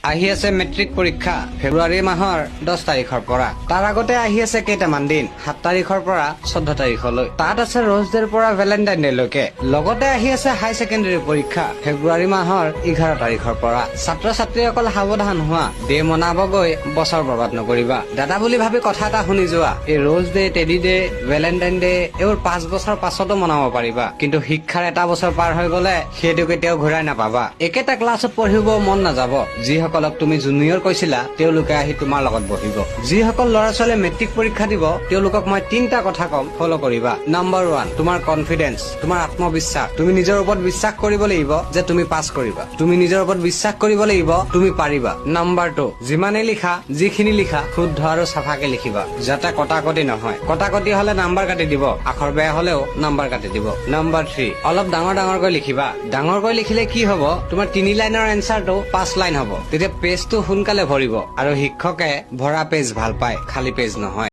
আহি আছে মেট্ৰিক পৰীক্ষা ফেব্ৰুৱাৰী মাহৰ 10 তাৰিখৰ পৰা। তাৰ আগতে আহি আছে কেইটামান দিন 7 তাৰিখৰ পৰা 14 তাৰিখলৈ। তাত আছে ৰ'জ ডেৰ পৰা ভেলেণ্টাইন ডে লৈকে। লগতে আহি আছে হাই ছেকেণ্ডাৰী পৰীক্ষা ফেব্ৰুৱাৰী মাহৰ 11 তাৰিখৰ পৰা। ছাত্ৰ ছাত্ৰীসকল সাৱধান হোৱা, ডে মনাব গৈ বছৰ বৰবাদ নকৰিবা। দাদা বুলি ভাবি কথা এটা শুনি যোৱা, এই rose day, teddy day, Valentine day এইবোৰ 5 বছৰ পাছতো মনাব পাৰিবা, কিন্তু শিক্ষাৰ এটা বছৰ পাৰ হৈ গলে সেইটো কেতিয়াও ঘূৰাই নাপাবা। একেটা ক্লাছত পঢ়িব মন নাযাব। যিসকলক তুমি জুনিয়ৰ কৈছিলা তেওঁলোকে আহি তোমাৰ লগত বহিব। যিসকল ল'ৰা ছোৱালীয়ে মেট্ৰিক পৰীক্ষা দিব তেওঁলোকক মই 3টা কথা কম, ফলো কৰিবা। নম্বৰ 1, তোমাৰ কনফিডেন্স, তোমাৰ আত্মবিশ্বাস। তুমি নিজৰ ওপৰত বিশ্বাস কৰিব লাগিব যে তুমি পাছ কৰিবা। তুমি নিজৰ ওপৰত বিশ্বাস কৰিব লাগিব তুমি পাৰিবা। নম্বৰ 2, যিমানে লিখা, যিখিনি লিখা শুদ্ধ আৰু চাফাকে লিখিবা, যাতে কটাকটি নহয়। কটাকটি হলে নাম্বাৰ কাটি দিব, আখৰ বেয়া হলেও নাম্বাৰ কাটি দিব। নম্বৰ 3, অলপ ডাঙৰকৈ লিখিবা। ডাঙৰকৈ লিখিলে কি হব, তোমাৰ 3 লাইনৰ এনচাৰটো 5 লাইন হব। তেতিয়া পেজটো সোনকালে ভৰিব, আৰু শিক্ষকে ভৰা পেজ ভাল পায়, খালী পেজ নহয়।